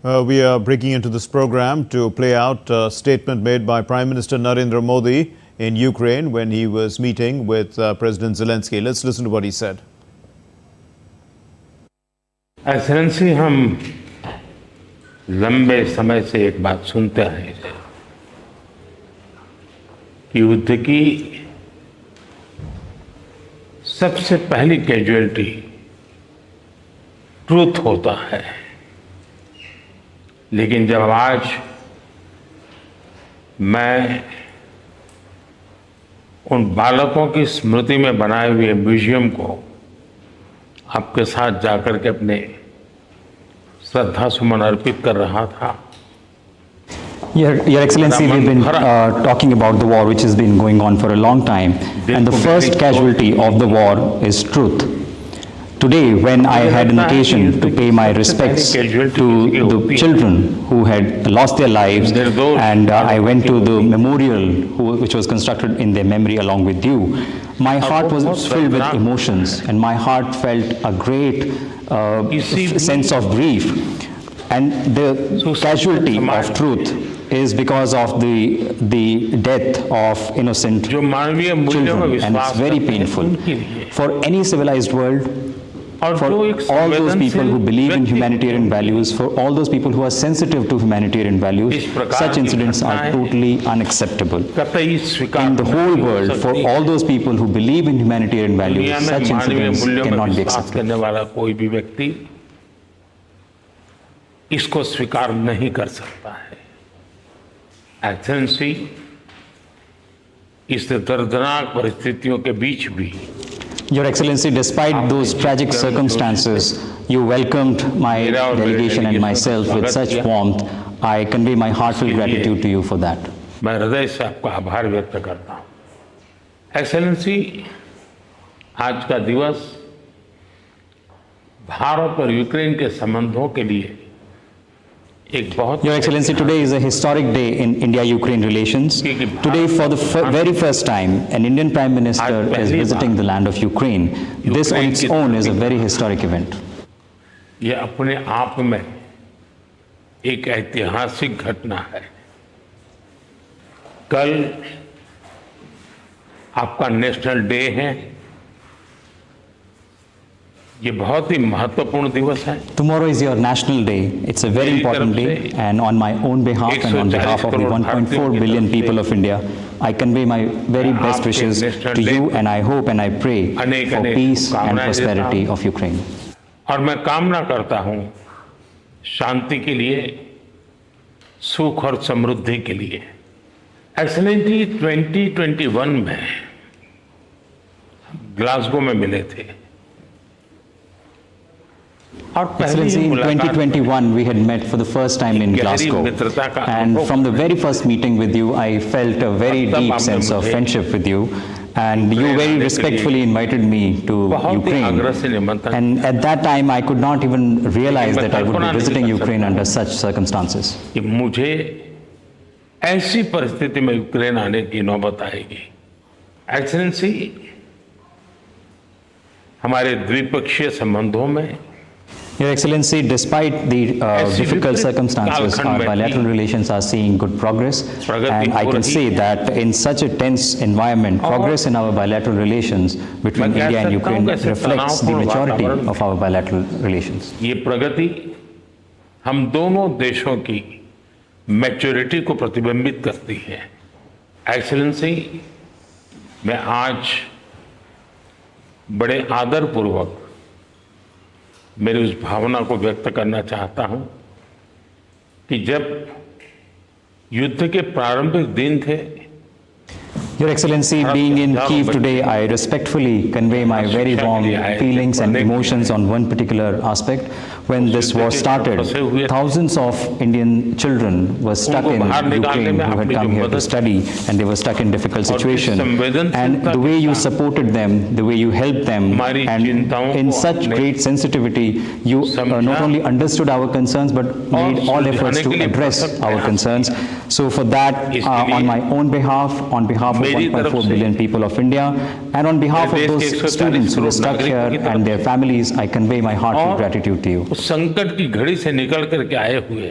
We are breaking into this program to play out a statement made by Prime Minister Narendra Modi in Ukraine when he was meeting with President Zelensky. Let's listen to what he said. Excellency, हम लंबे समय से एक बात सुनते हैं कि युद्ध की सबसे पहली कैजुअलिटी ट्रूथ होता है, लेकिन जब आज मैं उन बालकों की स्मृति में बनाए हुए म्यूजियम को आपके साथ जाकर के अपने श्रद्धा सुमन अर्पित कर रहा था। Your Excellency, we've been talking about the war which has been going on for a long time, and the first casualty of the war is truth. Today, when I had an occasion to pay my respects to the children who had lost their lives, and I went to the memorial which was constructed in their memory along with you, my heart was filled with emotions, and my heart felt a great sense of grief. And the casualty of truth is because of the death of innocent children, and it's very painful for any civilized world. For all those people who believe in humanitarian values, for all those people who are sensitive to humanitarian values, such incidents are totally unacceptable. In the whole world, for all those people who believe in humanitarian values, such incidents cannot be accepted. कोई भी व्यक्ति इसको स्वीकार नहीं कर सकता है। Excellency, इस दर्दनाक परिस्थितियों के बीच भी Your Excellency, despite those tragic circumstances, you welcomed my delegation and myself with such warmth. I convey my heartfelt gratitude to you for that. मैं हृदय से आपका आभार व्यक्त करता हूँ। एक्सेलेंसी, आज का दिवस भारत और यूक्रेन के संबंधों के लिए Your Excellency, today is a historic day in India-Ukraine relations. Today, for the very first time, an Indian Prime Minister is visiting the land of Ukraine. This on its own is a very historic event. यह अपने आप में एक ऐतिहासिक घटना है। कल आपका नेशनल डे है। ये बहुत ही महत्वपूर्ण दिवस है। Tomorrow is your national day. It's a very important day, and on my own behalf and on behalf of the 1.4 billion people of India, I convey my very best wishes to you, and I hope and I pray for peace and prosperity of Ukraine. और मैं कामना करता हूँ शांति के लिए, सुख और समृद्धि के लिए। एक्सेलेंसी, 2021 में ग्लासगो में मिले थे। Excellency, in 2021 we had met for the first time in Glasgow, and from the very first meeting with you I felt a very deep sense of friendship with you, and you very respectfully invited me to Ukraine, and at that time I could not even realize that I would be visiting Ukraine under such circumstances. मुझे ऐसी परिस्थिति में Ukraine आने की नौबत आएगी। Excellency, हमारे द्विपक्षीय संबंधों में Your Excellency, despite the difficult circumstances, our bilateral relations are seeing good progress, and I can say that in such a tense environment, progress in our bilateral relations between India and Ukraine reflects the maturity of our bilateral relations. ये प्रगति हम दोनों देशों की maturity को प्रतिबिंबित करती है। Excellency, मैं आज बड़े आदरपूर्वक मेरी उस भावना को व्यक्त करना चाहता हूं कि जब युद्ध के प्रारंभिक दिन थे, Your Excellency, being in Kyiv today, I respectfully convey my very warm feelings and emotions on one particular aspect. When this war started, thousands of Indian children were stuck in Ukraine who had come here to study, and they were stuck in difficult situation. And the way you supported them, the way you helped them, and in such great sensitivity, you not only understood our concerns, but made all efforts to address our concerns. So for that, on my own behalf, on behalf of 1.4 billion people of India, and on behalf of those students who are stuck here and their families, I convey my heartfelt gratitude to you. उस संकट की घड़ी से निकल करके आए हुए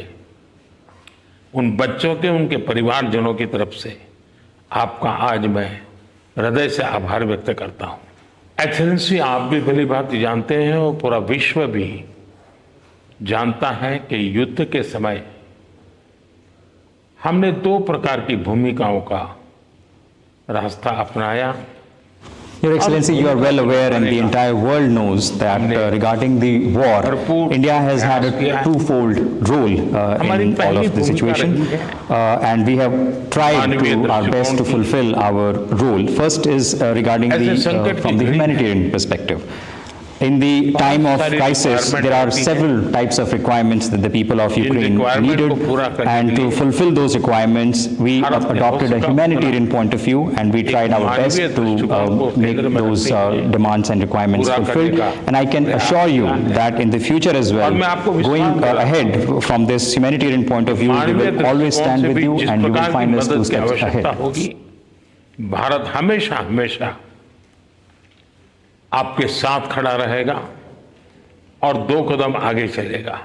उन बच्चों के, उनके परिवारजनों की तरफ से आपका आज मैं हृदय से आभार व्यक्त करता हूं। एक्सेलेंसी, आप भी भली भांति जानते हैं और पूरा विश्व भी जानता है कि युद्ध के समय हमने दो प्रकार की भूमिकाओं का रास्ता अपनाया। Your Excellency, you are well aware and the entire world knows that regarding the war, India has had a twofold role in all of the situation and we have tried to our best to fulfill our role. First is regarding from the humanitarian perspective. In the time of crisis, there are several types of requirements that the people of Ukraine needed, and to fulfill those requirements, we adopted a humanitarian point of view, and we tried our best to make those demands and requirements fulfilled. And I can assure you that in the future as well, going ahead from this humanitarian point of view, we will always stand with you, and you will find us two steps ahead. Bharat हमेशा हमेशा आपके साथ खड़ा रहेगा और दो कदम आगे चलेगा।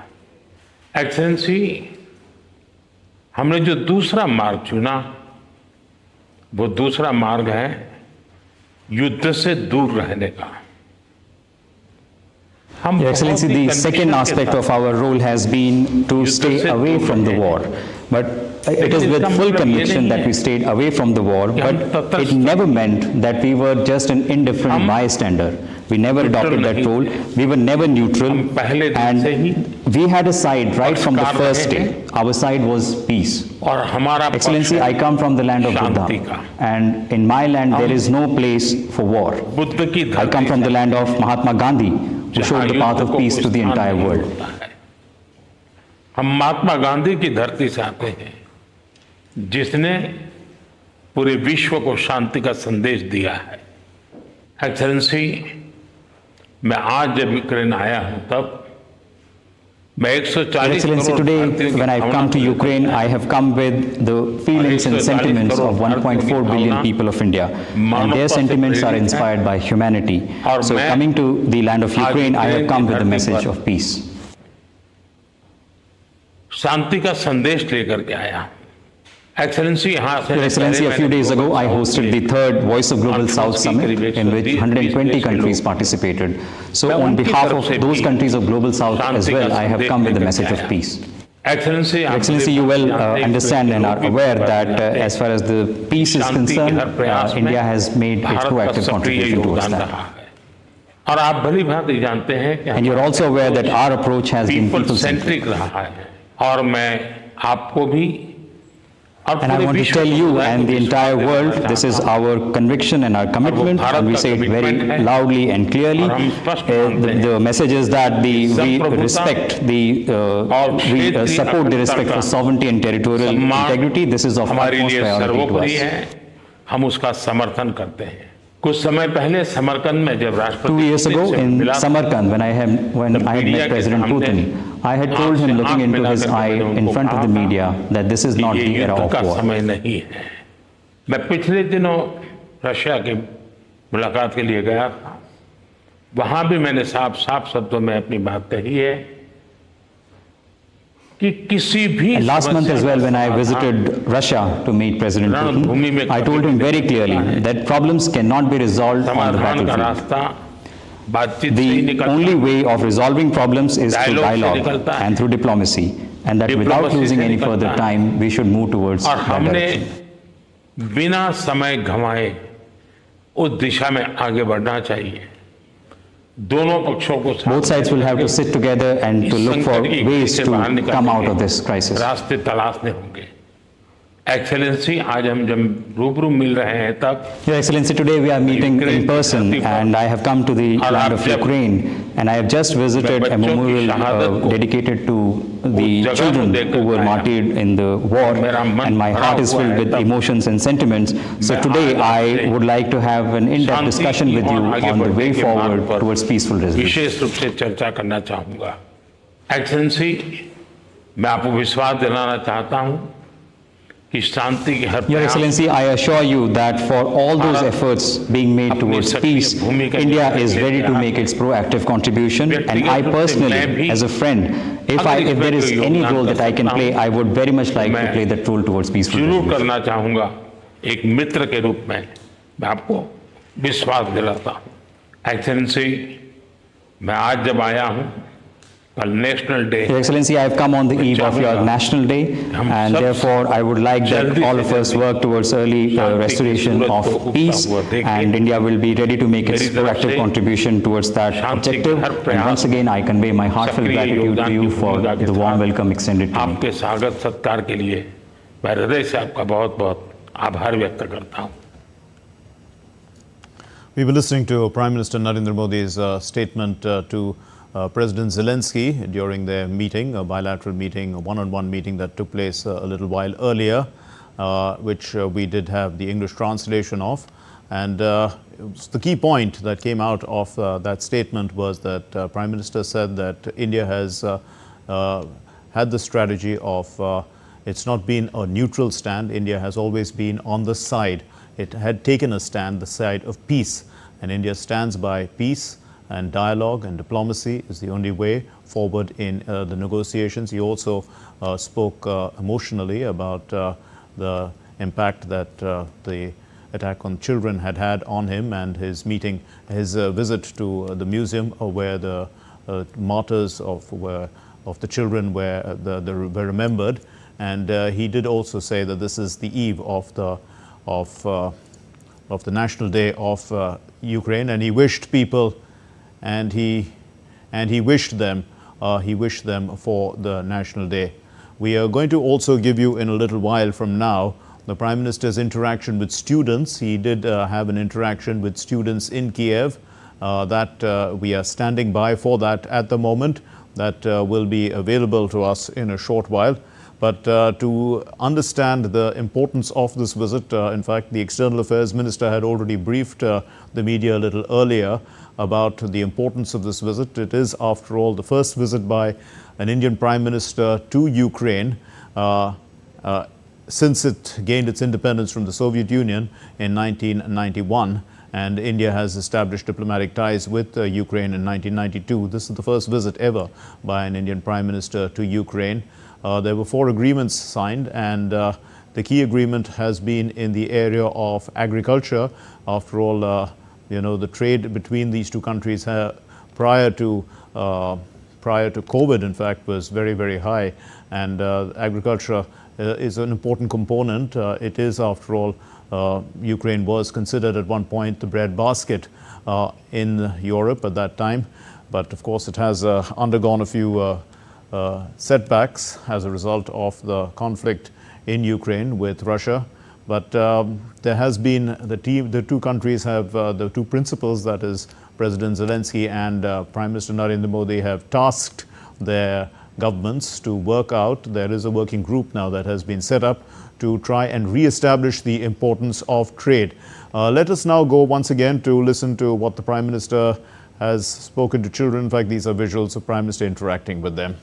एक्सेलेंसी, हमने जो दूसरा मार्ग चुना वो दूसरा मार्ग है युद्ध से दूर रहने का। Your Excellency, the second aspect of our role has been to stay away from the war. But it is with full conviction that we stayed away from the war, but it never meant that we were just an indifferent bystander. We never adopted that role. We were never neutral, and we had a side right from the first day. Our side was peace. Excellency, I come from the land of Buddha, and in my land there is no place for war. I come from the land of Mahatma Gandhi, who showed the path of peace to the entire world. हम महात्मा गांधी की धरती से आते हैं जिसने पूरे विश्व को शांति का संदेश दिया है। एक्सेलेंसी, मैं आज जब यूक्रेन आया हूं तब मैं 140 Excellency, today when I have come to Ukraine, I have come with the feelings and sentiments of 1.4 billion people of India, and their sentiments are inspired by humanity. So coming to the land of Ukraine, I have come with the message of peace. शांति का संदेश लेकर के आया। Excellency, Your Excellency, a few days ago I hosted the third Voice of Global South Summit, in which 120 countries participated. So on behalf of those countries of Global South as well, I have come with the message of peace. Excellency, you well understand and are aware that as far as the peace is concerned, India has made its proactive contribution towards that. और आप भली भांति जानते हैं कि and you're also aware that our approach has been people-centric रहा है, और मैं आपको भी and I want to tell you and the entire world, this is our conviction and our commitment, and we say it very loudly and clearly. The message is that we respect we support the respect for sovereignty and territorial integrity. This is of utmost priority to us. हम उसका समर्थन करते हैं। कुछ समय पहले समरकंद में जब राष्ट्रपति 2 years ago in Samarkand, when I had met President Putin, I had told him, looking into his eye in front of the media, that this is not the era of war. समय नहीं है। मैं पिछले दिनों Russia की मुलाकात के लिए गया था, वहां भी मैंने साफ शब्दों में अपनी बात कही है कि किसी भी and last month as well, when I visited Russia to meet President Putin, I told him very clearly that problems cannot be resolved on the battlefield. The only way of resolving problems is through dialogue and through diplomacy, and that without losing any further time, we should move towards that direction. बिना समय गंवाए उस दिशा में आगे बढ़ना चाहिए। Both sides will have to sit together and to look for ways to come out of this crisis. रास्ते तलाशने होंगे। Excellency, आज हम जब रूबरू मिल रहे हैं तब Your Excellency, today we are meeting in person, and I have come to the land of Ukraine, and I have just visited a memorial dedicated to the children who were martyred in the war, and my heart is filled with emotions and sentiments. So today I would like to have an in-depth discussion with you on the way forward towards peaceful resolution. विशेष रूप से चर्चा करना चाहूँगा। Excellency, मैं आपको विश्वास दिलाना चाहता हूँ कि शांति के हर Your प्रयास Excellency, I assure you that for all those efforts being made अपनी towards सक्रिय peace, भूमिका India निभाने is के लिए ready to तैयार make है। its proactive contribution. And I व्यक्तिगत रूप से मैं personally, भी as a friend, if अगर इसमें there is कोई any योगदान role कर that I can सकता play, हूं, I would very much like to मैं play that role towards peaceful जरूर resolution. करना चाहूंगा। एक मित्र के रूप में मैं आपको विश्वास दिलाता हूं। एक्सेलेंसी, मैं आज जब आया हूं, कल national day Your Excellency, I have come on the eve of your National Day, and therefore I would like that all of us work towards early restoration of peace, and India will be ready to make its proactive contribution towards that objective. And once again, I convey my heartfelt gratitude to you for the warm welcome extended to me. आपके स्वागत सत्कार के लिए मैं हृदय से आपका बहुत-बहुत आभार व्यक्त करता हूं। We were listening to Prime Minister Narendra Modi's statement to President Zelensky during their meeting, a bilateral meeting, a one-on-one meeting that took place a little while earlier, which we did have the English translation of. And the key point that came out of that statement was that Prime Minister said that India has had the strategy of it's not been a neutral stand. India has always been on the side. It had taken a stand, the side of peace. And India stands by peace and dialogue and diplomacy is the only way forward in the negotiations. He also spoke emotionally about the impact that the attack on children had on him, and his meeting, his visit to the museum where the martyrs of the children were remembered. And he did also say that this is the eve of the National Day of Ukraine, and he wished people, and he wished them for the National Day. We are going to also give you in a little while from now the Prime Minister's interaction with students. He did have an interaction with students in Kiev that we are standing by for that at the moment. That will be available to us in a short while. But to understand the importance of this visit, in fact, the External Affairs Minister had already briefed the media a little earlier about the importance of this visit. It is, after all, the first visit by an Indian Prime Minister to Ukraine since it gained its independence from the Soviet Union in 1991. And India has established diplomatic ties with Ukraine in 1992. This is the first visit ever by an Indian Prime Minister to Ukraine. There were 4 agreements signed, and the key agreement has been in the area of agriculture. After all, the trade between these two countries prior to COVID, in fact, was very, very high, and agriculture is an important component. It is, after all, Ukraine was considered at one point the breadbasket in Europe at that time, but of course it has undergone a few setbacks as a result of the conflict in Ukraine with Russia. But there has been the two countries have the two principals, that is President Zelensky and Prime Minister Narendra Modi, have tasked their governments to work out. There is a working group now that has been set up to try and re-establish the importance of trade. Let us now go once again to listen to what the Prime Minister has spoken to children. In fact, these are visuals of Prime Minister interacting with them.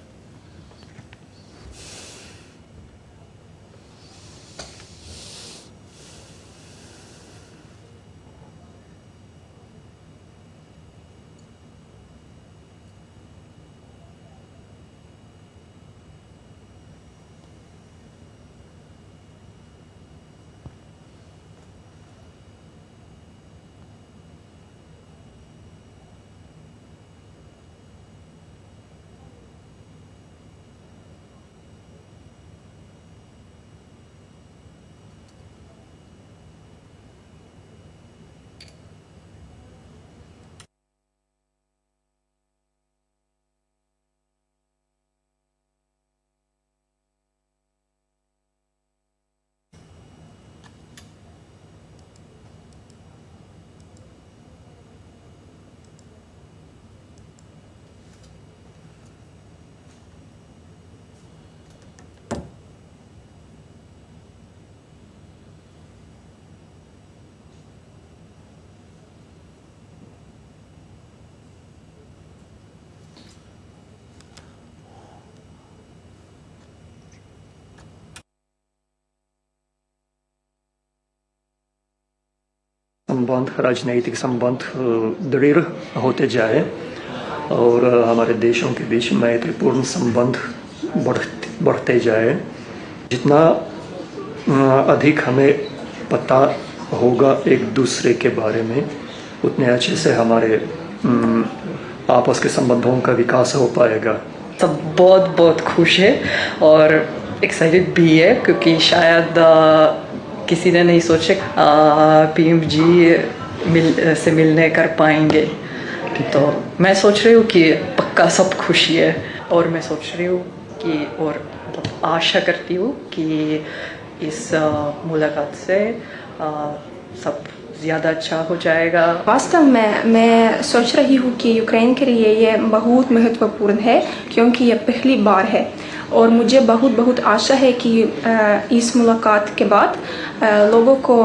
संबंध, राजनीतिक संबंध दृढ़ होते जाए और हमारे देशों के बीच मैत्रीपूर्ण संबंध बढ़ते जाए। जितना अधिक हमें पता होगा एक दूसरे के बारे में, उतने अच्छे से हमारे आपस के संबंधों का विकास हो पाएगा। सब बहुत बहुत खुश है और एक्साइटेड भी है, क्योंकि शायद किसी ने नहीं सोचे पीएम जी से मिलने कर पाएंगे। तो मैं सोच रही हूँ कि पक्का सब खुशी है, और मैं सोच रही हूँ कि और आशा करती हूँ कि इस मुलाकात से सब ज़्यादा अच्छा हो जाएगा। वास्तव में मैं सोच रही हूँ कि यूक्रेन के लिए ये बहुत महत्वपूर्ण है, क्योंकि ये पहली बार है और मुझे बहुत आशा है कि इस मुलाकात के बाद लोगों को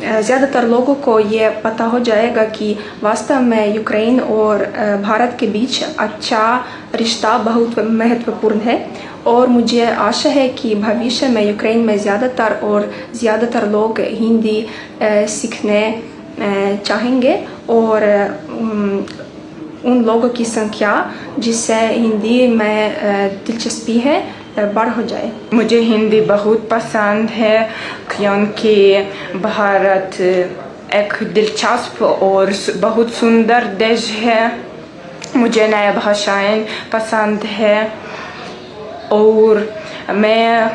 ज़्यादातर लोगों को ये पता हो जाएगा कि वास्तव में यूक्रेन और भारत के बीच अच्छा रिश्ता बहुत महत्वपूर्ण है। और मुझे आशा है कि भविष्य में यूक्रेन में ज़्यादातर लोग हिंदी सीखने चाहेंगे और उन लोगों की संख्या जिससे हिंदी में दिलचस्पी है बढ़ हो जाए। मुझे हिंदी बहुत पसंद है, क्योंकि भारत एक दिलचस्प और बहुत सुंदर देश है। मुझे नई भाषाएं पसंद है और मैं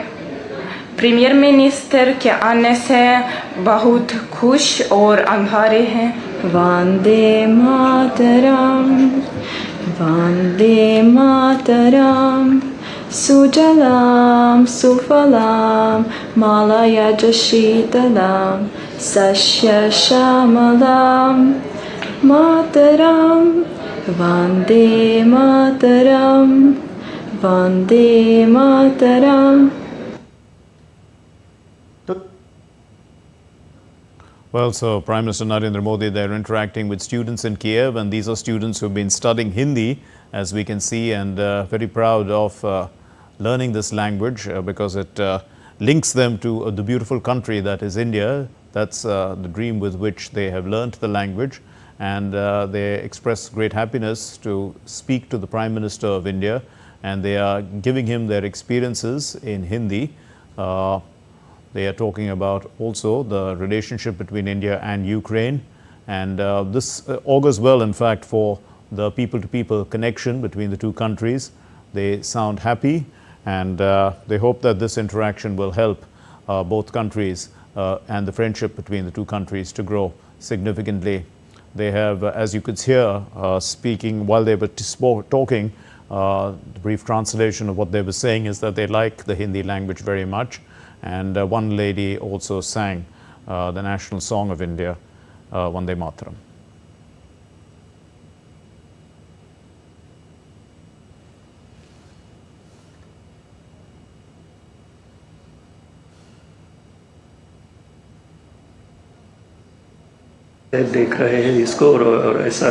प्रीमियर मिनिस्टर के आने से बहुत खुश और आभारी हैं। वंदे मातरम, वंदे मातरम, सुजलाम सुफलाम मलयज शीतलाम सस्य श्यामलाम मातरम, Vande Mataram, Vande Mataram. Well, so Prime Minister Narendra Modi, they're interacting with students in Kiev, and these are students who've been studying Hindi, as we can see, and very proud of learning this language because it links them to the beautiful country that is India. That's the dream with which they have learnt the language, and they express great happiness to speak to the Prime Minister of India, and they are giving him their experiences in Hindi. They are talking about also the relationship between India and Ukraine, and this augurs well, in fact, for the people-to-people connection between the two countries. They sound happy, and they hope that this interaction will help both countries and the friendship between the two countries to grow significantly. They have, as you could hear, speaking while they were talking, the brief translation of what they were saying is that they like the Hindi language very much. And one lady also sang the national song of India, Vande Mataram. देख रहे हैं इसको और ऐसा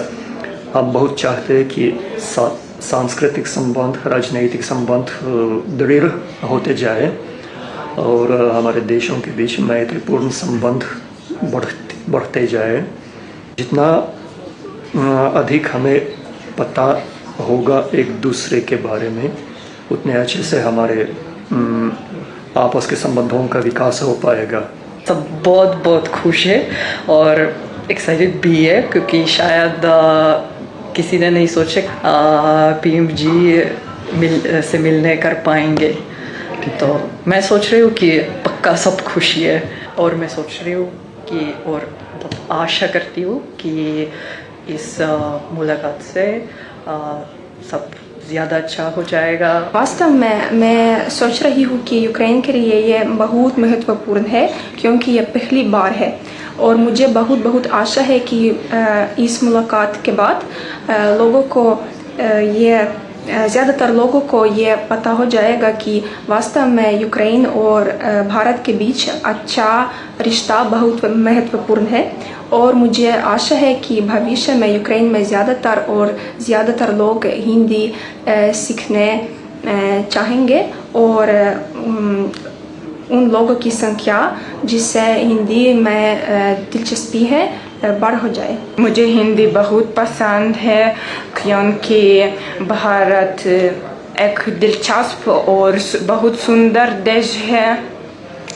हम बहुत चाहते हैं कि सांस्कृतिक संबंध, राजनीतिक संबंध दृढ़ होते जाए और हमारे देशों के बीच मैत्रीपूर्ण संबंध बढ़ते जाए। जितना अधिक हमें पता होगा एक दूसरे के बारे में, उतने अच्छे से हमारे आपस के संबंधों का विकास हो पाएगा। सब बहुत खुश है और एक्साइटेड भी है, क्योंकि शायद किसी ने नहीं सोचे पीएम जी से मिलने कर पाएंगे। तो मैं सोच रही हूँ कि पक्का सब खुशी है, और मैं सोच रही हूँ कि और आशा करती हूँ कि इस मुलाकात से सब ज़्यादा अच्छा हो जाएगा। वास्तव में मैं सोच रही हूँ कि यूक्रेन के लिए ये बहुत महत्वपूर्ण है, क्योंकि ये पहली बार है और मुझे बहुत आशा है कि इस मुलाकात के बाद लोगों को ज़्यादातर लोगों को ये पता हो जाएगा कि वास्तव में यूक्रेन और भारत के बीच अच्छा रिश्ता बहुत महत्वपूर्ण है। और मुझे आशा है कि भविष्य में यूक्रेन में ज़्यादातर लोग हिंदी सीखने चाहेंगे और उन लोगों की संख्या जिससे हिंदी में दिलचस्पी है बढ़ हो जाए। मुझे हिंदी बहुत पसंद है क्योंकि भारत एक दिलचस्प और बहुत सुंदर देश है।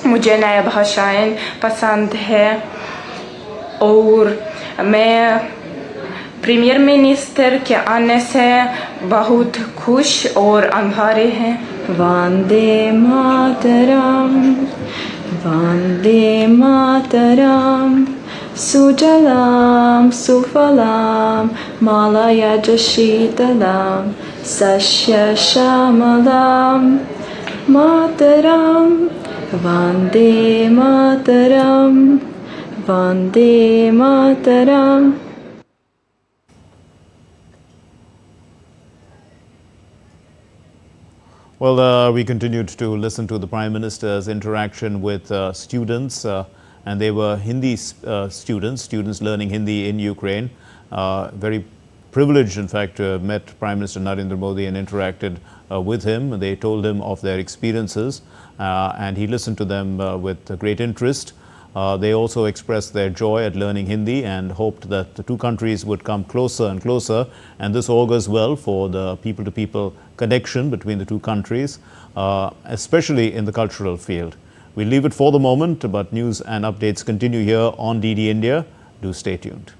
मुझे नए भाषाएं पसंद है और मैं प्रीमियर मिनिस्टर के आने से बहुत खुश और आभारी हैं। वंदे मातरम, वंदे मातरम, सुजलाम सुफलाम मलयज शीतलाम सस्य श्यामलाम मातरम, Vande Mataram, Vande Mataram. Well, we continued to listen to the Prime Minister's interaction with students, and they were Hindi students learning Hindi in Ukraine. Very privileged, in fact, to have met Prime Minister Narendra Modi and interacted with him. They told him of their experiences, and he listened to them with great interest. They also expressed their joy at learning Hindi and hoped that the two countries would come closer and closer, and this augurs well for the people-to-people connection between the two countries, especially in the cultural field. We'll leave it for the moment, but news and updates continue here on DD India. Do stay tuned.